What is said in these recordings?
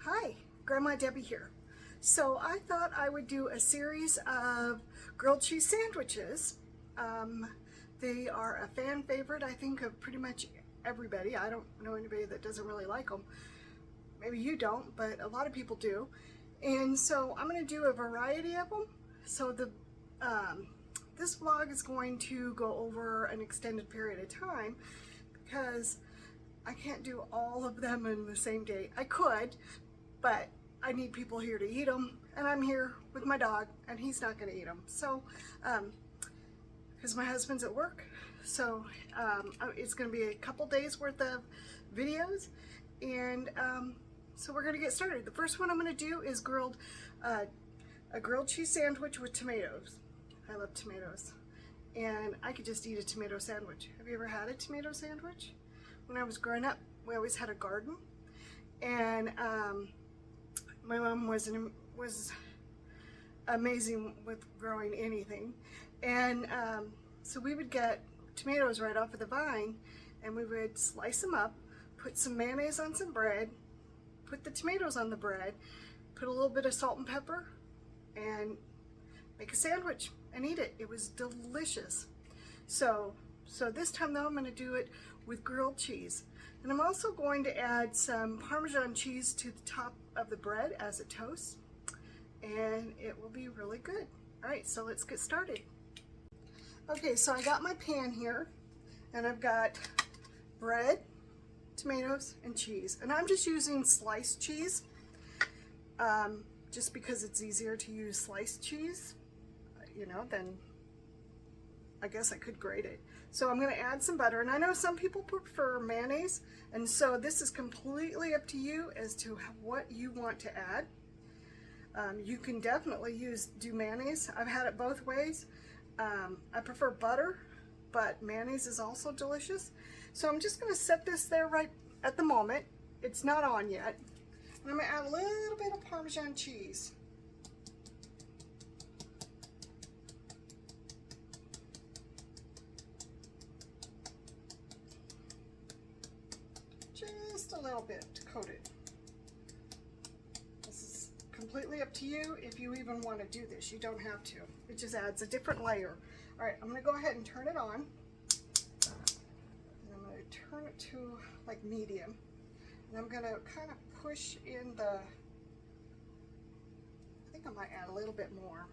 Hi, Grandma Debbie here. So I thought I would do a series of grilled cheese sandwiches. They are a fan favorite, I think, of pretty much everybody. I don't know anybody that doesn't really like them. Maybe you don't, but a lot of people do. And so I'm going to do a variety of them. So this vlog is going to go over an extended period of time because I can't do all of them in the same day. I could, but I need people here to eat them, and I'm here with my dog, and he's not going to eat them. So, because my husband's at work, so it's going to be a couple days worth of videos, and so we're going to get started. The first one I'm going to do is a grilled cheese sandwich with tomatoes. I love tomatoes, and I could just eat a tomato sandwich. Have you ever had a tomato sandwich? When I was growing up, we always had a garden, and my mom was amazing with growing anything, and so we would get tomatoes right off of the vine, and we would slice them up, put some mayonnaise on some bread, put the tomatoes on the bread, put a little bit of salt and pepper, and make a sandwich and eat it. It was delicious. So this time though, I'm going to do it with grilled cheese. And I'm also going to add some Parmesan cheese to the top of the bread as a toast, and it will be really good. All right, so let's get started. Okay, so I got my pan here, and I've got bread, tomatoes, and cheese. And I'm just using sliced cheese, just because it's easier to use sliced cheese, than I guess I could grate it. So I'm going to add some butter, and I know some people prefer mayonnaise, and so this is completely up to you as to what you want to add. You can definitely do mayonnaise. I've had it both ways. I prefer butter, but mayonnaise is also delicious. So I'm just going to set this there right at the moment. It's not on yet. And I'm going to add a little bit of Parmesan cheese. Just a little bit to coat it. This is completely up to you if you even want to do this. You don't have to. It just adds a different layer. All right, I'm going to go ahead and turn it on. And I'm going to turn it to like medium. And I'm going to kind of push in I think I might add a little bit more.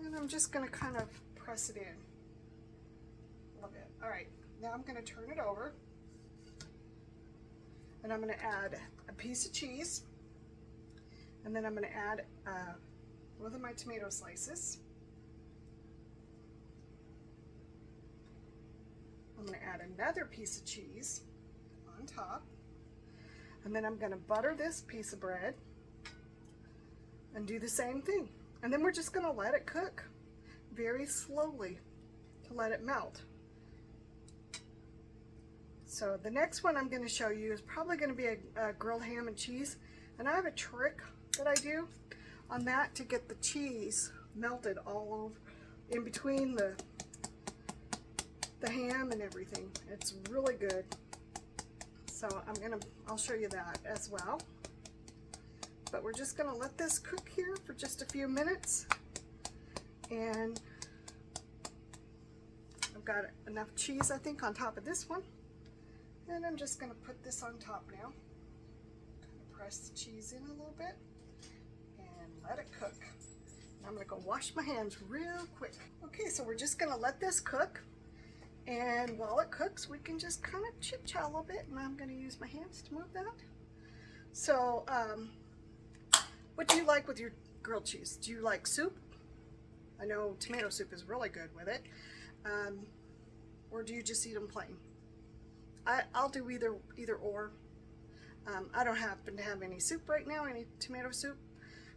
And I'm just going to kind of press it in a little bit. All right, now I'm going to turn it over, and I'm going to add a piece of cheese, and then I'm going to add one of my tomato slices. I'm going to add another piece of cheese on top, and then I'm going to butter this piece of bread and do the same thing. And then we're just going to let it cook very slowly to let it melt. So the next one I'm going to show you is probably going to be a grilled ham and cheese. And I have a trick that I do on that to get the cheese melted all over in between the ham and everything. It's really good. So I'll show you that as well. But we're just going to let this cook here for just a few minutes. And I've got enough cheese, I think, on top of this one. And I'm just going to put this on top now. Kind of press the cheese in a little bit and let it cook. And I'm going to go wash my hands real quick. Okay, so we're just going to let this cook. And while it cooks, we can just kind of chit-chat a little bit. And I'm going to use my hands to move that. So, what do you like with your grilled cheese? Do you like soup? I know tomato soup is really good with it. Or do you just eat them plain? I'll do either or. I don't happen to have any soup right now, any tomato soup.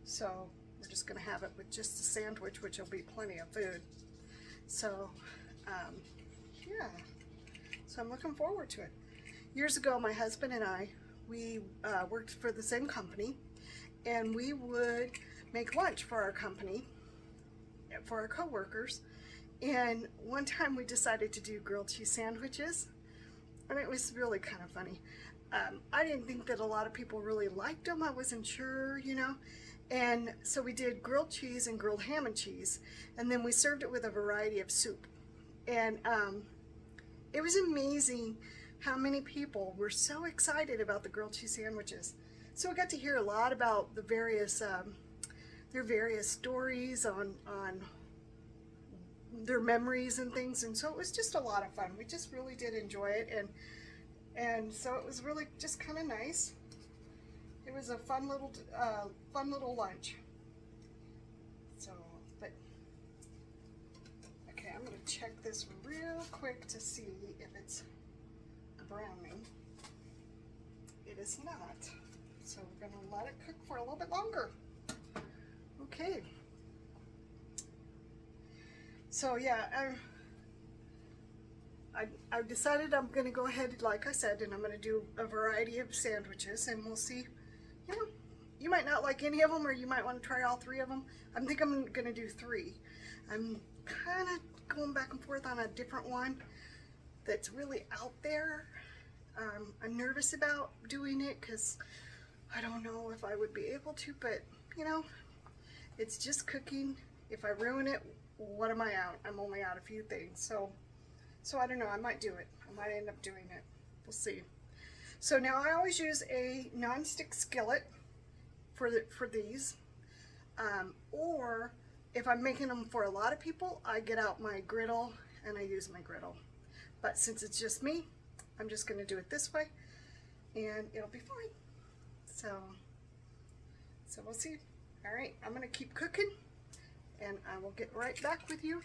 So we're just going to have it with just a sandwich, which will be plenty of food. So, yeah. So I'm looking forward to it. Years ago, my husband and I, we worked for the same company. And we would make lunch for our company, for our co-workers, And one time we decided to do grilled cheese sandwiches, and it was really kind of funny. I didn't think that a lot of people really liked them. I wasn't sure, you know. And so we did grilled cheese and grilled ham and cheese, and then we served it with a variety of soup. And it was amazing how many people were so excited about the grilled cheese sandwiches. So we got to hear a lot about the various their various stories on their memories and things, and so it was just a lot of fun. We just really did enjoy it, and so it was really just kind of nice. It was a fun little lunch. So, but okay, I'm gonna check this real quick to see if it's browning. It is not, so we're gonna let it cook for a little bit longer. Okay. So yeah, I've decided I'm going to go ahead, like I said, and I'm going to do a variety of sandwiches, and we'll see. You know, you might not like any of them, or you might want to try all three of them. I think I'm going to do three. I'm kind of going back and forth on a different one that's really out there. I'm nervous about doing it because I don't know if I would be able to, but you know, it's just cooking. If I ruin it, what am I out? I'm only out a few things. So I don't know. I might do it. I might end up doing it. We'll see. So now I always use a non-stick skillet for these. Or if I'm making them for a lot of people, I get out my griddle and I use my griddle. But since it's just me, I'm just going to do it this way, and it'll be fine. So we'll see. All right, I'm going to keep cooking, and I will get right back with you,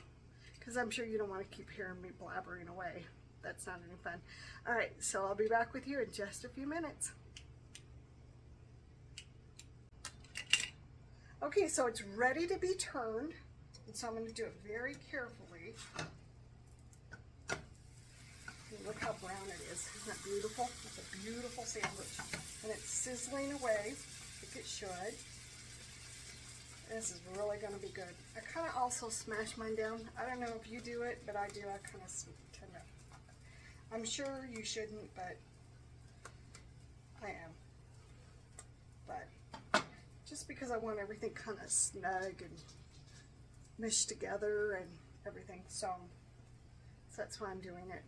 because I'm sure you don't want to keep hearing me blabbering away. That's not any fun. All right, so I'll be back with you in just a few minutes. Okay, so it's ready to be turned, and so I'm going to do it very carefully. And look how brown it is. Isn't that beautiful? It's a beautiful sandwich, and it's sizzling away like it should. This is really going to be good. I kind of also smash mine down. I don't know if you do it, but I do. I kind of tend to. I'm sure you shouldn't, but I am. But just because I want everything kind of snug and meshed together and everything, so that's why I'm doing it.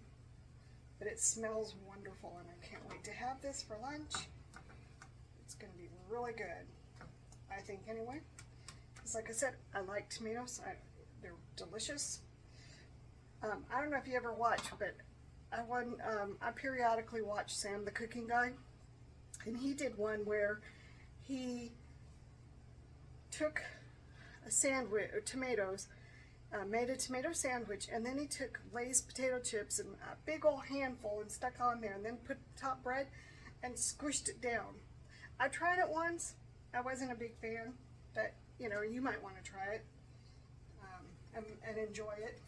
But it smells wonderful, and I can't wait to have this for lunch. It's going to be really good, I think, anyway. Because like I said, I like tomatoes. They're delicious. I don't know if you ever watch, but I periodically watch Sam the Cooking Guy, and he did one where he took a sandwich, or tomatoes, made a tomato sandwich, and then he took Lay's potato chips and a big old handful and stuck on there, and then put top bread and squished it down. I tried it once. I wasn't a big fan, but you know, you might want to try it and enjoy it.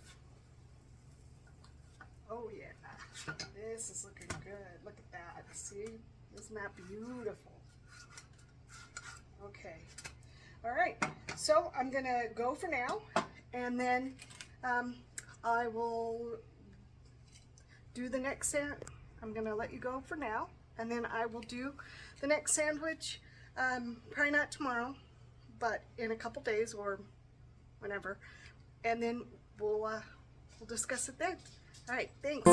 Oh yeah, this is looking good. Look at that. See, isn't that beautiful? Okay. All right. So I'm gonna go for now, and then I will do the next I'm gonna let you go for now, and then I will do the next sandwich. Probably not tomorrow, but in a couple days or whenever, and then we'll discuss it then. All right, thanks.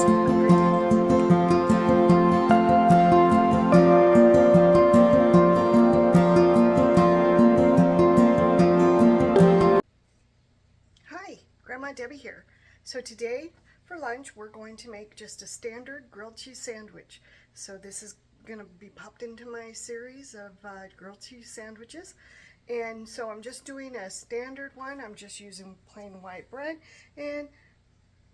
Hi, Grandma Debbie here. So today for lunch we're going to make just a standard grilled cheese sandwich. So this is going to be popped into my series of grilled cheese sandwiches. And so I'm just doing a standard one. I'm just using plain white bread and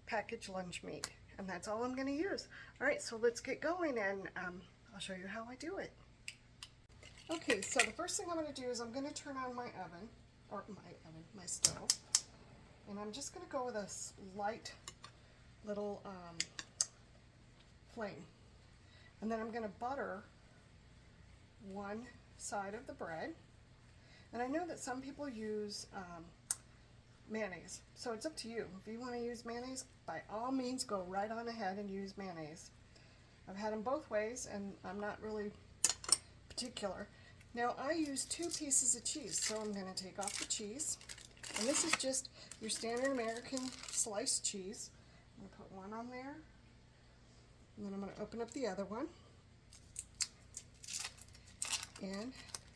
packaged lunch meat. And that's all I'm going to use. All right, so let's get going, and I'll show you how I do it. Okay, so the first thing I'm going to do is I'm going to turn on my oven, or my stove. And I'm just going to go with a light little flame. And then I'm going to butter one side of the bread. And I know that some people use mayonnaise. So it's up to you. If you want to use mayonnaise, by all means, go right on ahead and use mayonnaise. I've had them both ways, and I'm not really particular. Now, I use 2 pieces of cheese, so I'm going to take off the cheese. And this is just your standard American sliced cheese. I'm going to put one on there, and then I'm going to open up the other one. And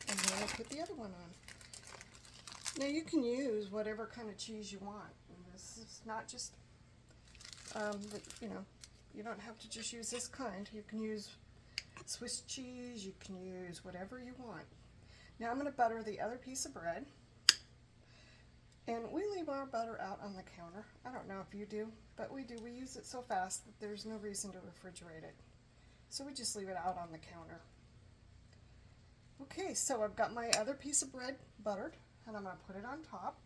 I'm going to put the other one on. Now, you can use whatever kind of cheese you want. And this is not just, you know, you don't have to just use this kind. You can use Swiss cheese, you can use whatever you want. Now I'm going to butter the other piece of bread. And we leave our butter out on the counter. I don't know if you do, but we do. We use it so fast that there's no reason to refrigerate it. So we just leave it out on the counter. Okay, so I've got my other piece of bread buttered, and I'm going to put it on top.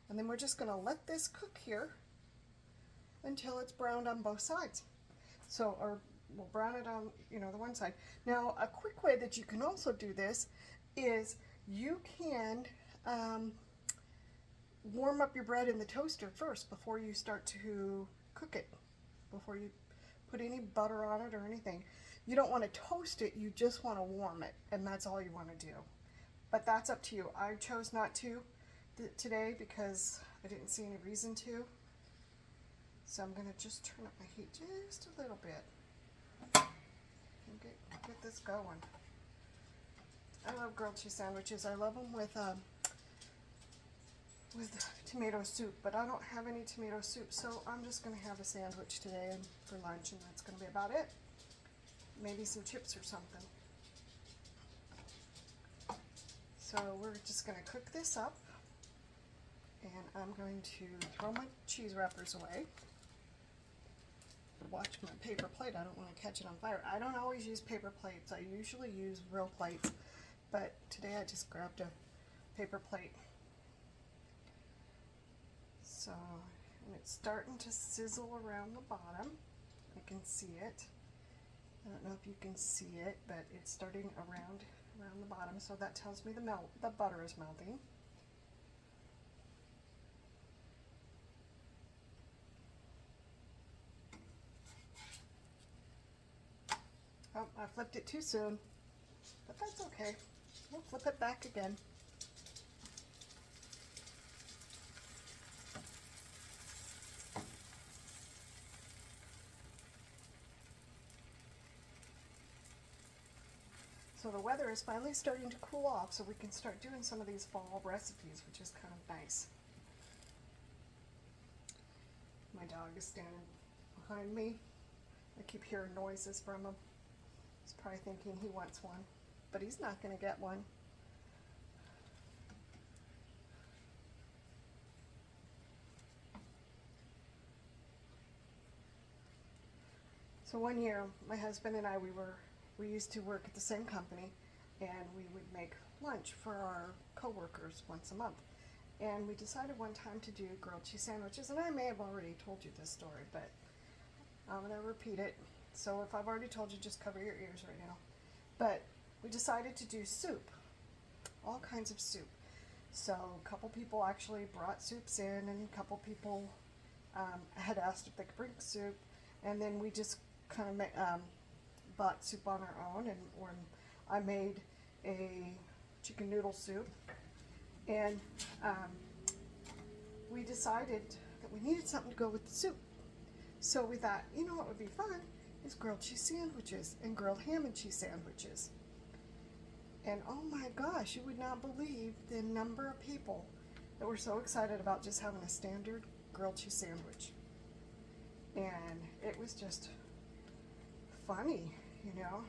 And then we're just going to let this cook here until it's browned on both sides. So, or we'll brown it on, you know, the one side. Now, a quick way that you can also do this is you can warm up your bread in the toaster first before you start to cook it, before you put any butter on it or anything. You don't want to toast it, you just want to warm it, and that's all you want to do. But that's up to you. I chose not to today because I didn't see any reason to. So I'm going to just turn up my heat just a little bit and get this going. I love grilled cheese sandwiches. I love them with tomato soup, but I don't have any tomato soup, so I'm just going to have a sandwich today for lunch, and that's going to be about it. Maybe some chips or something. So we're just going to cook this up, and I'm going to throw my cheese wrappers away. Watch my paper plate. I don't want to catch it on fire. I don't always use paper plates. I usually use real plates, but today I just grabbed a paper plate. So, and it's starting to sizzle around the bottom. I can see it. I don't know if you can see it, but it's starting around the bottom, so that tells me the butter is melting. Oh, I flipped it too soon, but that's okay. We'll flip it back again. So the weather is finally starting to cool off, so we can start doing some of these fall recipes, which is kind of nice. My dog is standing behind me. I keep hearing noises from him. He's probably thinking he wants one, but he's not going to get one. So one year, my husband and I, we used to work at the same company, and we would make lunch for our coworkers once a month. And we decided one time to do grilled cheese sandwiches, and I may have already told you this story, but I'm going to repeat it. So if I've already told you, just cover your ears right now. But we decided to do soup, all kinds of soup. So a couple people actually brought soups in, and a couple people had asked if they could bring soup, and then we just kind of bought soup on our own, and when I made a chicken noodle soup, and we decided that we needed something to go with the soup. So we thought, you know what would be fun is grilled cheese sandwiches and grilled ham and cheese sandwiches. And oh my gosh, you would not believe the number of people that were so excited about just having a standard grilled cheese sandwich. And it was just funny, you know.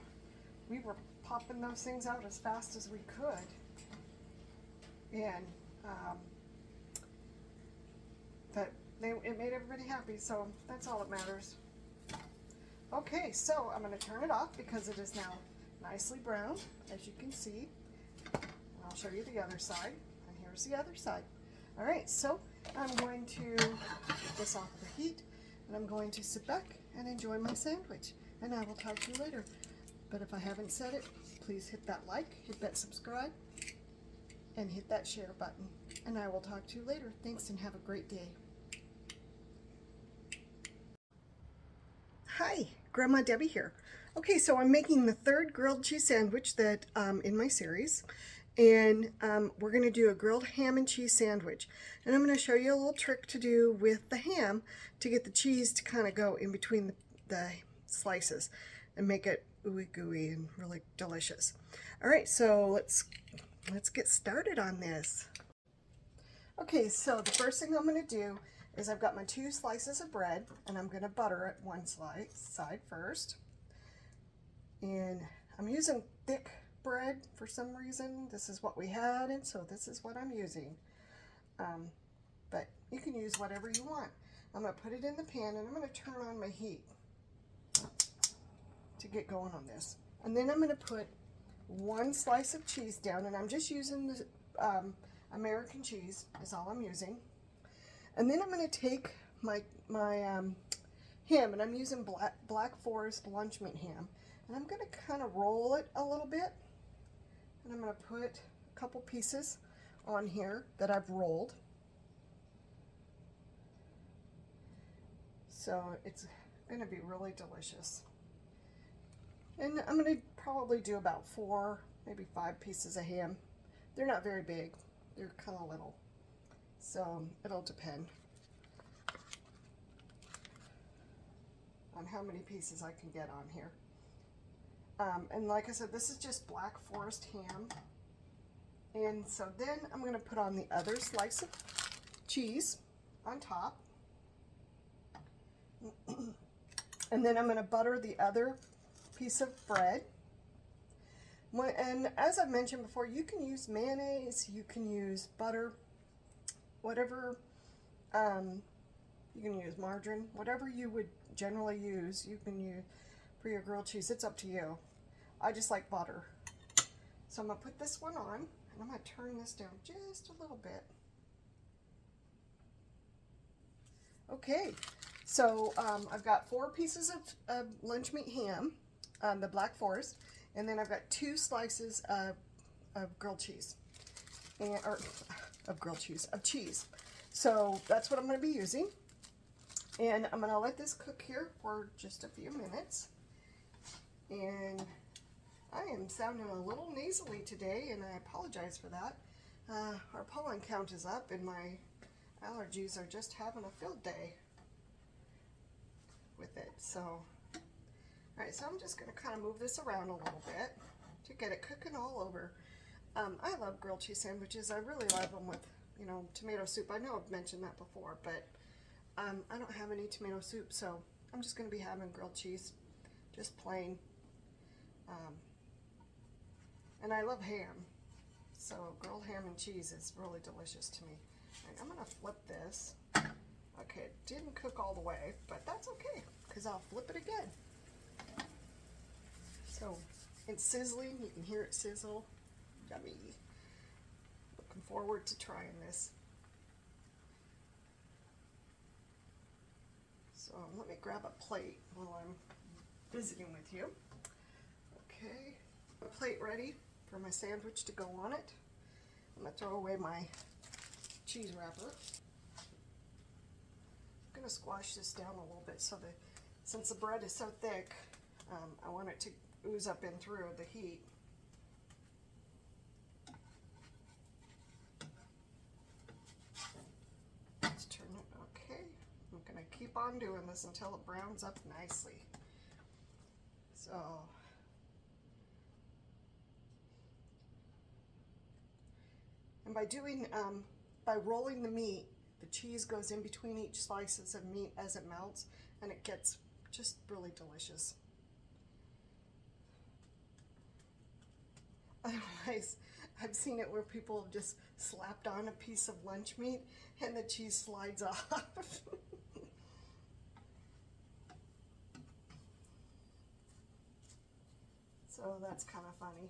We were popping those things out as fast as we could. And it made everybody happy, so that's all that matters. Okay, so I'm going to turn it off because it is now nicely browned, as you can see. And I'll show you the other side, and here's the other side. All right, so I'm going to get this off the heat, and I'm going to sit back and enjoy my sandwich, and I will talk to you later. But if I haven't said it, please hit that like, hit that subscribe, and hit that share button. and I will talk to you later. Thanks and have a great day. Hi, Grandma Debbie here. Okay, so I'm making the third grilled cheese sandwich that in my series, and we're going to do a grilled ham and cheese sandwich. And I'm going to show you a little trick to do with the ham to get the cheese to kind of go in between the slices and make it ooey gooey and really delicious. All right, so let's get started on this. Okay, so the first thing I'm going to do is I've got my 2 slices of bread, and I'm going to butter it one side first. And I'm using thick bread for some reason. This is what we had, and so this is what I'm using. But you can use whatever you want. I'm going to put it in the pan, and I'm going to turn on my heat to get going on this. And then I'm going to put 1 slice of cheese down, and I'm just using the American cheese is all I'm using. And then I'm going to take my ham, and I'm using Black Forest lunch meat ham, and I'm going to kind of roll it a little bit, and I'm going to put a couple pieces on here that I've rolled. So it's going to be really delicious. And I'm going to probably do about 4, maybe 5 pieces of ham. They're not very big, they're kind of little. So it'll depend on how many pieces I can get on here. And like I said, this is just Black Forest ham. And so then I'm going to put on the other slice of cheese on top. And then I'm going to butter the other piece of bread. And as I mentioned before, you can use mayonnaise, you can use butter, whatever, you can use margarine, whatever you would generally use, you can use for your grilled cheese. It's up to you. I just like butter. So I'm going to put this one on, and I'm going to turn this down just a little bit. Okay, so I've got 4 pieces of lunch meat ham, the Black Forest, and then I've got 2 slices of grilled cheese, of cheese. So that's what I'm going to be using. And I'm going to let this cook here for just a few minutes. And I am sounding a little nasally today, and I apologize for that. Our pollen count is up, and my allergies are just having a field day with it. So, all right, so I'm just going to kind of move this around a little bit to get it cooking all over. I love grilled cheese sandwiches. I really love them with, you know, tomato soup. I know I've mentioned that before, but I don't have any tomato soup, so I'm just going to be having grilled cheese, just plain. And I love ham, so grilled ham and cheese is really delicious to me. And I'm going to flip this. Okay, it didn't cook all the way, but that's okay, because I'll flip it again. So it's sizzling. You can hear it sizzle. Yummy. Looking forward to trying this. So let me grab a plate while I'm visiting with you. Okay, a plate ready for my sandwich to go on it. I'm going to throw away my cheese wrapper. I'm going to squash this down a little bit so that since the bread is so thick, I want it to ooze up in through the heat. Let's turn it, okay. I'm going to keep on doing this until it browns up nicely. So, and by rolling the meat, the cheese goes in between each slices of meat as it melts, and it gets just really delicious. Otherwise, I've seen it where people have just slapped on a piece of lunch meat and the cheese slides off. So that's kind of funny.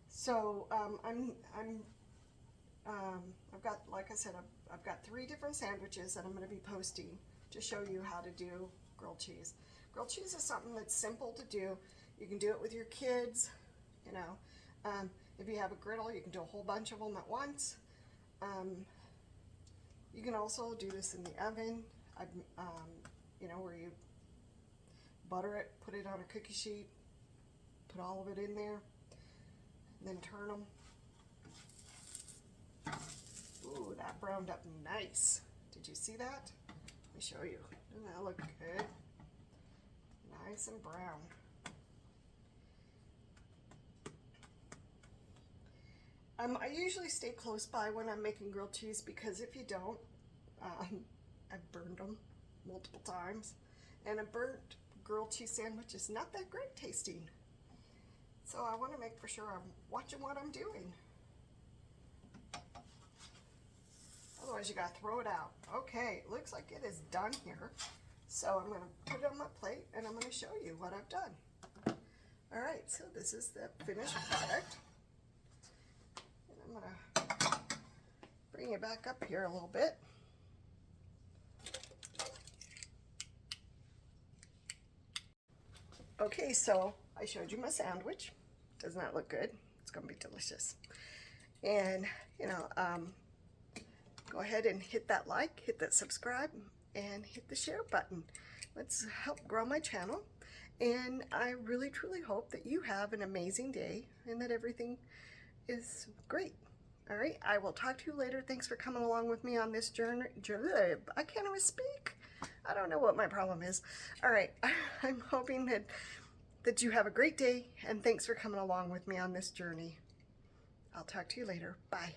So I've got, like I said, I've got 3 different sandwiches that I'm going to be posting to show you how to do grilled cheese. Grilled cheese is something that's simple to do. You can do it with your kids, you know. If you have a griddle, you can do a whole bunch of them at once. You can also do this in the oven, you know, where you butter it, put it on a cookie sheet, put all of it in there, and then turn them. Ooh, that browned up nice. Did you see that? Let me show you. Doesn't that look good? Nice and brown. I usually stay close by when I'm making grilled cheese, because if you don't, I've burned them multiple times, and a burnt grilled cheese sandwich is not that great tasting. So I want to make for sure I'm watching what I'm doing. Otherwise you gotta throw it out. Okay, it looks like it is done here. So I'm gonna put it on my plate and I'm gonna show you what I've done. All right, so this is the finished product. And I'm gonna bring it back up here a little bit. Okay, so I showed you my sandwich. Doesn't that look good? It's gonna be delicious. And you know, go ahead and hit that like, hit that subscribe, and hit the share button. Let's help grow my channel. And I really truly hope that you have an amazing day and that everything is great. All right, I will talk to you later. Thanks for coming along with me on this journey. I can't even speak. I don't know what my problem is. All right, I'm hoping that you have a great day, and thanks for coming along with me on this journey. I'll talk to you later. Bye.